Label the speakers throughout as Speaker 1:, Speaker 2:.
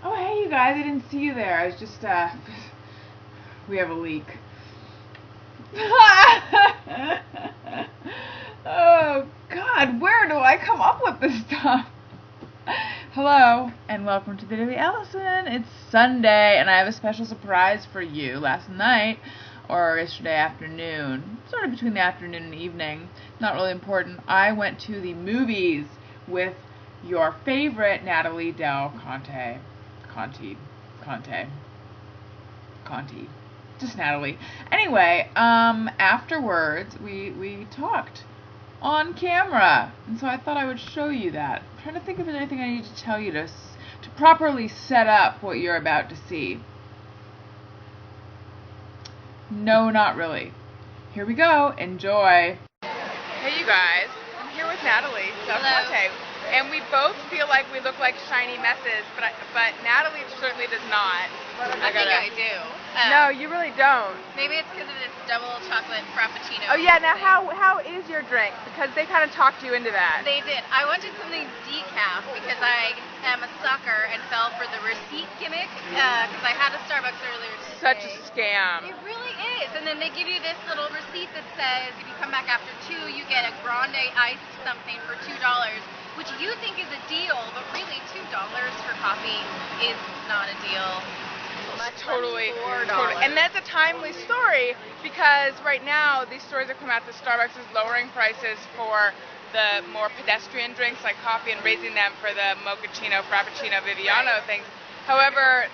Speaker 1: Oh, hey, you guys. I didn't see you there. I was just, we have a leak. Oh, God. Where do I come up with this stuff? Hello, and welcome to the Daily Alison. It's Sunday, and I have a special surprise for you. Last night, or yesterday afternoon, sort of between the afternoon and evening, not really important, I went to the movies with your favorite Natali Del Conte. Conte. Just Natali. Anyway, afterwards, we talked on camera, and so I thought I would show you that. I'm trying to think if there's anything I need to tell you to properly set up what you're about to see. No, not really. Here we go. Enjoy. Hey, you guys. I'm here with Natali Del Conte, and we both feel like we look like shiny messes, but Natali certainly does not.
Speaker 2: I think I do.
Speaker 1: No, you really don't.
Speaker 2: Maybe it's because of this double chocolate frappuccino.
Speaker 1: Oh yeah, now
Speaker 2: thing.
Speaker 1: how is your drink? Because they kind of talked you into that.
Speaker 2: They did. I wanted something decaf because I am a sucker and fell for the receipt gimmick because I had a Starbucks earlier today.
Speaker 1: Such a scam.
Speaker 2: It really is. And then they give you this little receipt that says if you come back after 2, you get a grande iced something for $2, which you think is a deal, but really $2 for coffee is not a deal.
Speaker 1: Totally. And that's a timely story because right now these stores that come out to Starbucks is lowering prices for the more pedestrian drinks like coffee and raising them for the mochaccino, frappuccino, Viviano things. However,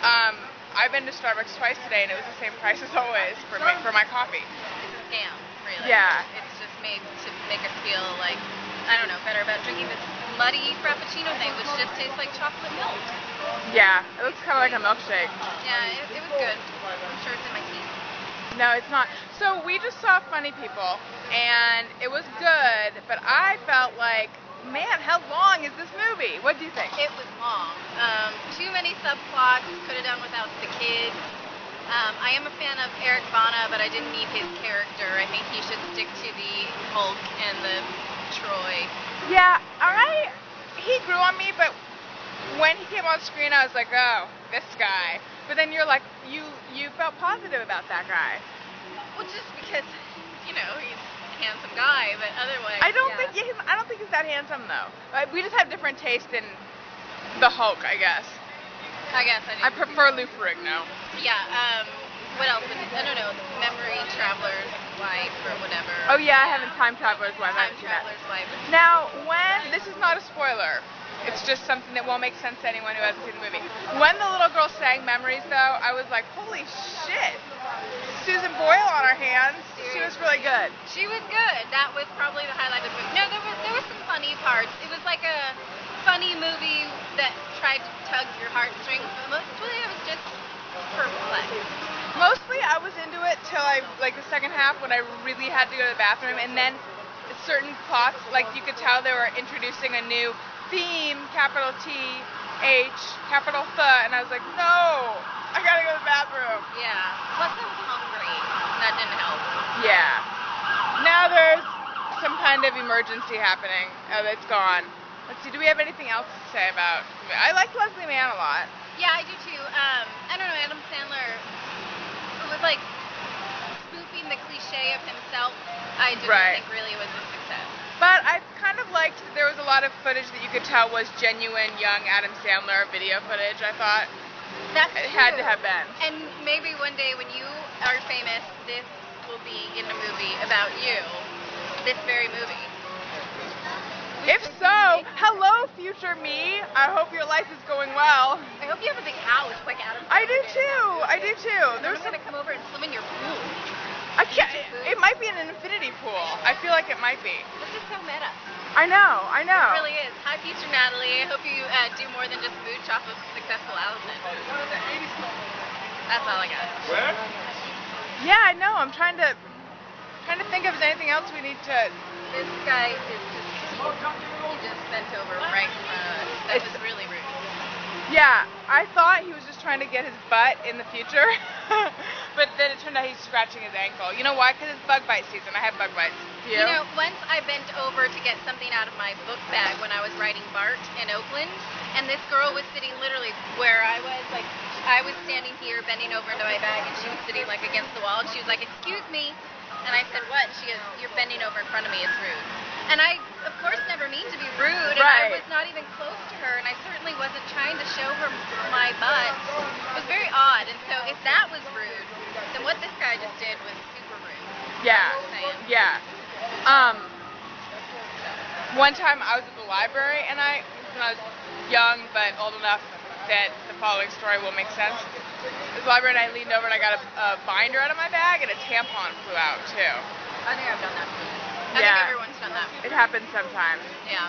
Speaker 1: I've been to Starbucks twice today and it was the same price as always for my coffee.
Speaker 2: It's a scam, really.
Speaker 1: Yeah.
Speaker 2: It's just made to make us feel like, I don't know, better about drinking this muddy frappuccino thing, which just tastes like chocolate milk.
Speaker 1: Yeah, it looks kind of like a milkshake.
Speaker 2: Yeah, it was good. I'm sure it's in my teeth.
Speaker 1: No, it's not. So we just saw Funny People, and it was good, but I felt like, man, how long is this movie? What do you think?
Speaker 2: It was long. Too many subplots. Could have done without the kids. I am a fan of Eric Bana, but I didn't need his character. I think he should stick to the Hulk and the Troy.
Speaker 1: Yeah, he grew on me, but when he came on screen, I was like, oh, this guy. But then you're like, you felt positive about that guy.
Speaker 2: Well, just because, he's a handsome guy, but otherwise,
Speaker 1: I don't think he's that handsome though. We just have different taste in the Hulk, I guess.
Speaker 2: I guess I do.
Speaker 1: I prefer Lou Ferrigno.
Speaker 2: Yeah. What else? I don't know. Memory Traveler's Wife or whatever.
Speaker 1: Oh yeah, I haven't Time Traveler's Wife.
Speaker 2: Time Traveler's Wife.
Speaker 1: Now, this is not a spoiler. It's just something that won't make sense to anyone who hasn't seen the movie. When the little girl sang Memories, though, I was like, holy shit. Susan Boyle on her hands. Seriously. She was really good.
Speaker 2: She was good. That was probably the highlight of the movie. No, there was some funny parts. It was like a funny movie that tried to tug your heartstrings, but mostly it was just perplexed.
Speaker 1: Mostly I was into it till the second half when I really had to go to the bathroom, and then certain plots, like you could tell they were introducing a new theme, capital T, H, capital Th, and I was like, no, I gotta go to the bathroom.
Speaker 2: Yeah, plus I was hungry. That didn't help.
Speaker 1: Yeah. Now there's some kind of emergency happening. Oh, it's gone. Let's see, do we have anything else to say about it? I like Leslie Mann a lot.
Speaker 2: Yeah, I do too. I don't know, Adam Sandler was like spoofing the cliche of himself. I didn't think really was a success.
Speaker 1: But I kind of liked that there was a lot of footage that you could tell was genuine young Adam Sandler video footage, I thought.
Speaker 2: It
Speaker 1: had to have been.
Speaker 2: And maybe one day when you are famous, this will be in a movie about you. This very movie.
Speaker 1: If so, hello future me. I hope your life is going well.
Speaker 2: I hope you have a big house like Adam Sandler.
Speaker 1: I do too.
Speaker 2: There's gonna come over and swim in your pool.
Speaker 1: I can't. It might be an infinity pool. I feel like it might be.
Speaker 2: This is so meta.
Speaker 1: I know.
Speaker 2: It really is. Hi, future Natali. I hope you do more than just mooch off of successful Allison. That's all I got.
Speaker 3: Where?
Speaker 1: Yeah, I know. I'm trying to think if there's anything else we need to.
Speaker 2: This guy is just. He just bent over right in front of us. That was really rude.
Speaker 1: Yeah, I thought he was just trying to get his butt in the future, but then it turned out he's scratching his ankle. You know why? Because it's bug bite season. I have bug bites. Do you?
Speaker 2: You know, once I bent over to get something out of my book bag when I was writing Bart in Oakland, and this girl was sitting literally where I was, like, I was standing here bending over into my bag, and she was sitting, like, against the wall, and she was like, excuse me, and I said, what? And she goes, you're bending over in front of me, it's rude. And I, of course, never mean to be rude, and I was not even close to her, and I certainly wasn't trying to show her my butt. It was very odd, and so if that was rude, then what this guy just did was super rude.
Speaker 1: Yeah, yeah. One time I was at the library, and when I was young but old enough that the following story will make sense. At the library, and I leaned over and I got a binder out of my bag, and a tampon flew out too.
Speaker 2: I think I've done that. I think everyone's done that.
Speaker 1: It happens sometimes.
Speaker 2: Yeah.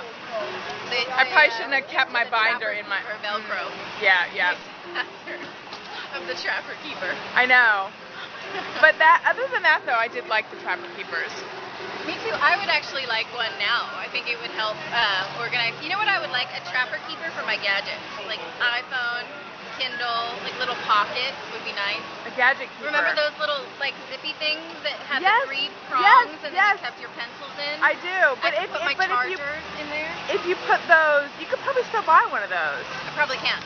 Speaker 1: I probably shouldn't have kept my binder in my...
Speaker 2: Or Velcro.
Speaker 1: Yeah.
Speaker 2: Of the Trapper Keeper.
Speaker 1: I know. But other than that, though, I did like the Trapper Keepers.
Speaker 2: Me too. I would actually like one now. I think it would help organize. You know what I would like? A Trapper Keeper for my gadgets. Like iPhone, Kindle, like little pocket would be nice.
Speaker 1: A gadget keeper.
Speaker 2: Remember those little like zippy things that had the 3 prongs and then you kept your pencils in?
Speaker 1: I do. But
Speaker 2: I could put my chargers in there.
Speaker 1: If you put those, you could probably still buy one of those.
Speaker 2: I probably can.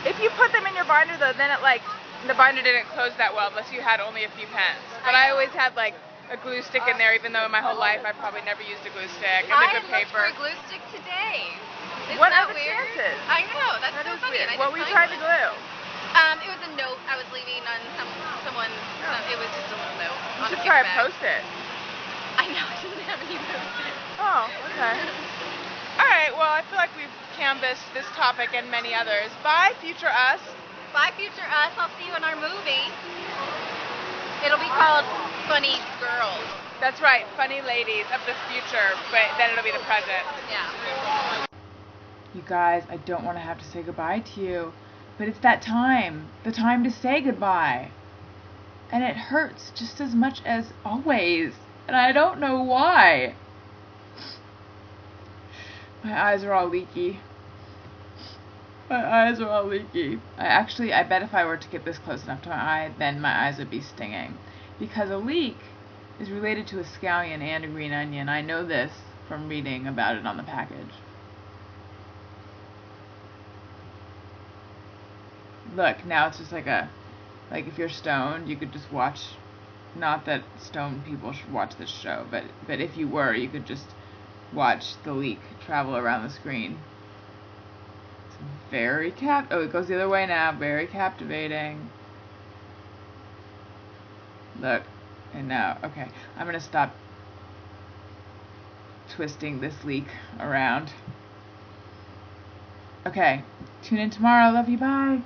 Speaker 1: If you put them in your binder, though, then the binder didn't close that well unless you had only a few pens. But I always had like a glue stick in there, even though in my whole life I probably never used a glue stick.
Speaker 2: I looked for a glue stick today.
Speaker 1: What are the chances?
Speaker 2: I know, that's so funny.
Speaker 1: Weird. What were you trying to glue?
Speaker 2: It was a note I was leaving on someone. It was just a little note.
Speaker 1: You should try to post it.
Speaker 2: I know, it doesn't have any post-it.
Speaker 1: Oh, okay. All right, well, I feel like we've canvassed this topic and many others. Bye, future us.
Speaker 2: Bye, future us. I'll see you in our movie. It'll be called Funny Girls.
Speaker 1: That's right, funny ladies of the future, but then it'll be the present.
Speaker 2: Yeah.
Speaker 1: You guys, I don't want to have to say goodbye to you, but it's that time, the time to say goodbye. And it hurts just as much as always, and I don't know why. My eyes are all leaky. My eyes are all leaky. I bet if I were to get this close enough to my eye, then my eyes would be stinging. Because a leek is related to a scallion and a green onion. I know this from reading about it on the package. Look, now it's just like if you're stoned, you could just watch, not that stoned people should watch this show, but if you were, you could just watch the leek travel around the screen. It's very oh, it goes the other way now, very captivating. Look, and now, okay, I'm gonna stop twisting this leek around. Okay, tune in tomorrow, love you, bye.